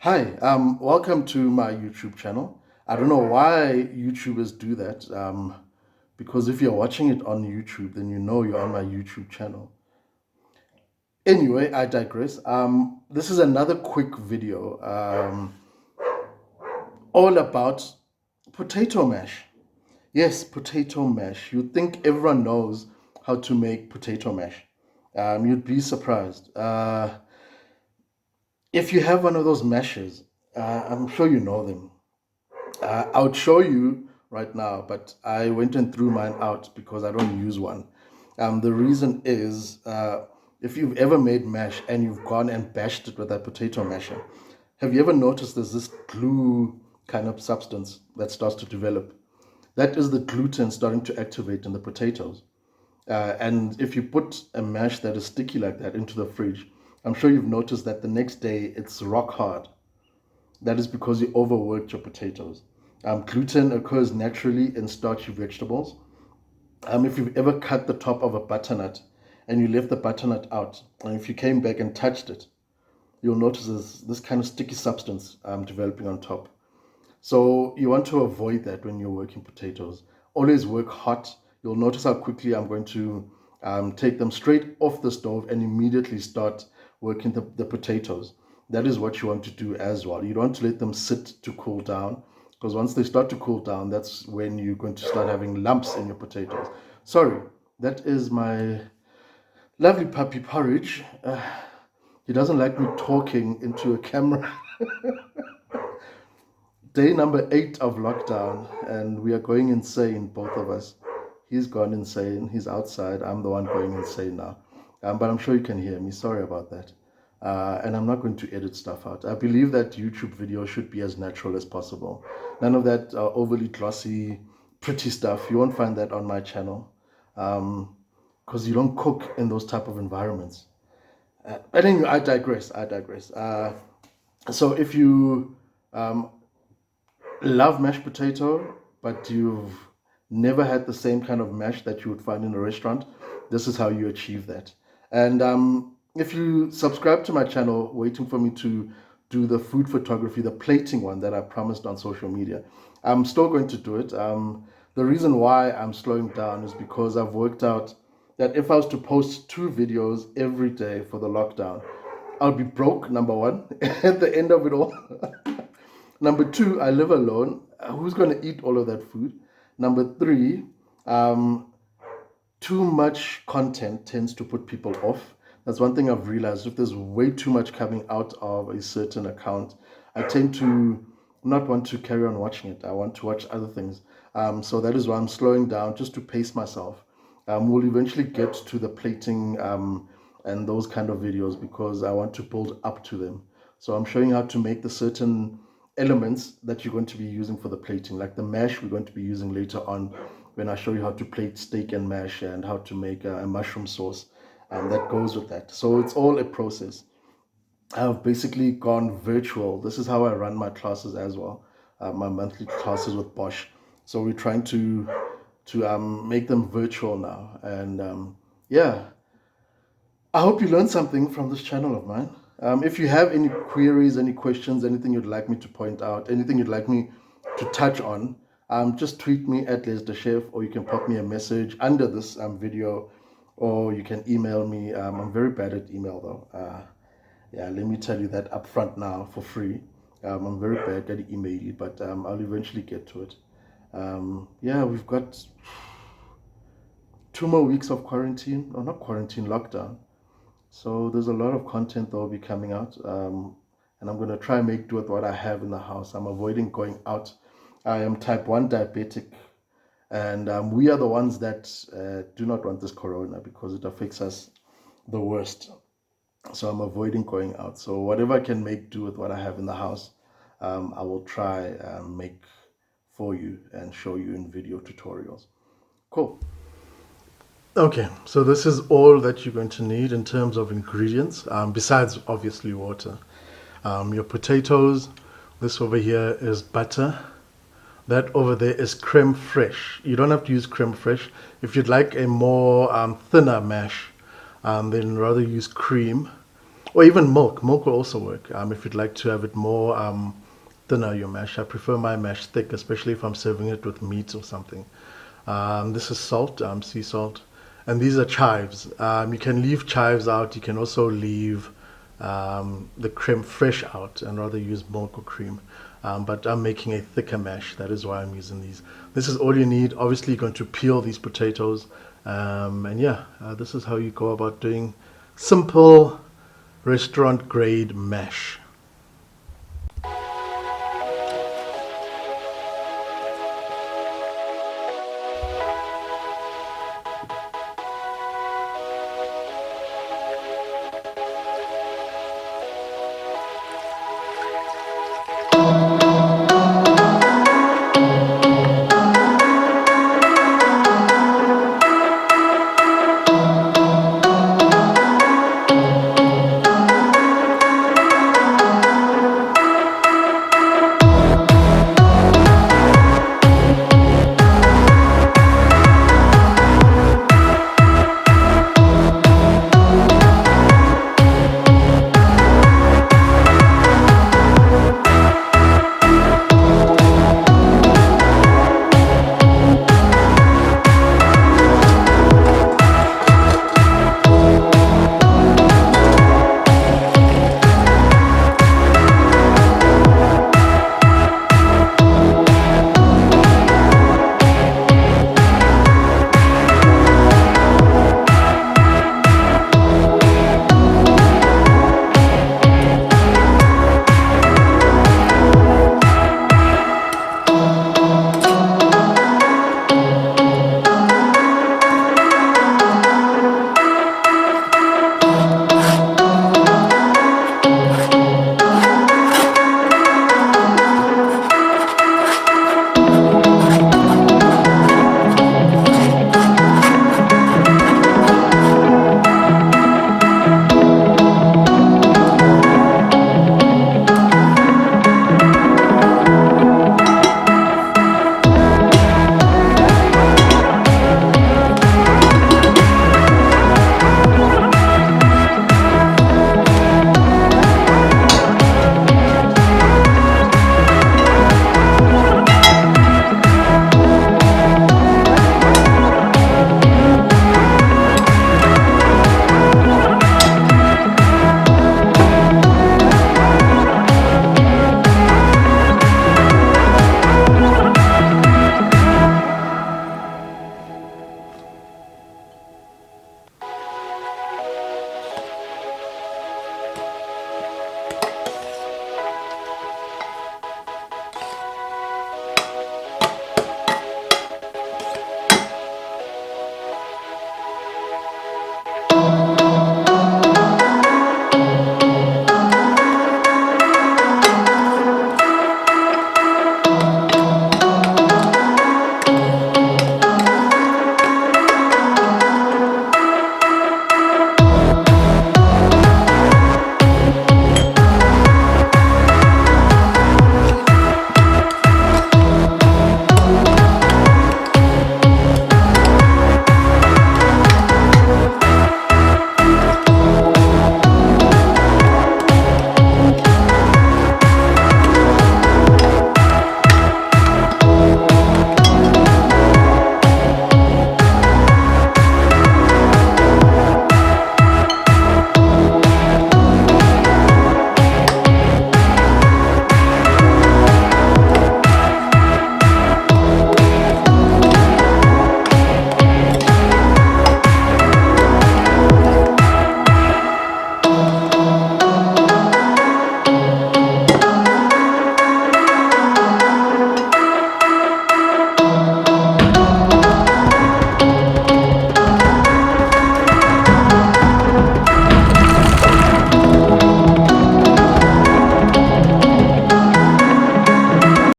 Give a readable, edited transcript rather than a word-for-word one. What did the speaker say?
Hi, welcome to my YouTube channel. I don't know why YouTubers do that, because if you're watching it on YouTube, then you know you're on my YouTube channel. Anyway, I digress. This is another quick video, all about potato mash. Yes, potato mash. You'd think everyone knows how to make potato mash. You'd be surprised. If you have one of those mashes, I'm sure you know them. I would show you right now, but I went and threw mine out because I don't use one. The reason is if you've ever made mash and you've gone and bashed it with that potato masher, have you ever noticed there's this glue kind of substance that starts to develop? That is the gluten starting to activate in the potatoes. And if you put a mash that is sticky like that into the fridge, I'm sure you've noticed that the next day it's rock hard. That is because you overworked your potatoes. Gluten occurs naturally in starchy vegetables. If you've ever cut the top of a butternut and you left the butternut out, and if you came back and touched it, you'll notice there's this kind of sticky substance developing on top. So you want to avoid that when you're working potatoes. Always work hot. You'll notice how quickly I'm going to take them straight off the stove and immediately start working the potatoes. That is what you want to do as well. You don't want to let them sit to cool down, because once they start to cool down, that's when you're going to start having lumps in your potatoes. Sorry, that is my lovely puppy Porridge. He doesn't like me talking into a camera. Day number 8 of lockdown, and we are going insane, both of us. He's gone insane. He's outside. I'm the one going insane now. But I'm sure you can hear me. Sorry about that. And I'm not going to edit stuff out. I believe that YouTube video should be as natural as possible. None of that overly glossy, pretty stuff. You won't find that on my channel, because you don't cook in those type of environments. But anyway, I digress. I digress. So if you love mashed potato, but you've never had the same kind of mash that you would find in a restaurant, this is how you achieve that. And if you subscribe to my channel, waiting for me to do the food photography, the plating one that I promised on social media, I'm still going to do it. The reason why I'm slowing down is because I've worked out that if I was to post 2 videos every day for the lockdown, I'll be broke, number one, at the end of it all. Number two, I live alone. Who's going to eat all of that food? Number three, um, too much content tends to put people off. That's one thing I've realized. If there's way too much coming out of a certain account, I tend to not want to carry on watching it. I want to watch other things. So that is why I'm slowing down just to pace myself. We'll eventually get to the plating and those kind of videos because I want to build up to them. So I'm showing how to make the certain elements that you're going to be using for the plating, like the mash we're going to be using later on when I show you how to plate steak and mash and how to make a mushroom sauce that goes with that. So it's all a process. I've basically gone virtual. This is how I run my classes as well, my monthly classes with Bosch. So we're trying to make them virtual now, and yeah, I hope you learned something from this channel of mine. If you have any queries, any questions, anything you'd like me to point out, anything you'd like me to touch on, just tweet me at Les the Chef, or you can pop me a message under this video, or you can email me. I'm very bad at email though. Yeah, let me tell you that up front now for free. I'm very bad at email, but I'll eventually get to it. Yeah, we've got 2 more weeks of quarantine, or not quarantine, lockdown. So there's a lot of content that will be coming out, and I'm going to try and make do with what I have in the house. I'm avoiding going out. I am type 1 diabetic, and we are the ones that do not want this corona because it affects us the worst. So I'm avoiding going out. So whatever I can make do with what I have in the house, I will try and make for you and show you in video tutorials. Cool. Okay, so this is all that you're going to need in terms of ingredients, besides obviously water. Your potatoes, this over here is butter, that over there is creme fraiche. You don't have to use creme fraiche. If you'd like a more thinner mash, then rather use cream, Or even milk. Milk will also work. If you'd like to have it more thinner, your mash. I prefer my mash thick, especially if I'm serving it with meat or something. This is salt, sea salt. And these are chives. You can leave chives out. You can also leave the creme fraiche out and rather use milk or cream. But I'm making a thicker mash. That is why I'm using these. This is all you need. Obviously, you're going to peel these potatoes. And yeah, this is how you go about doing simple restaurant grade mash.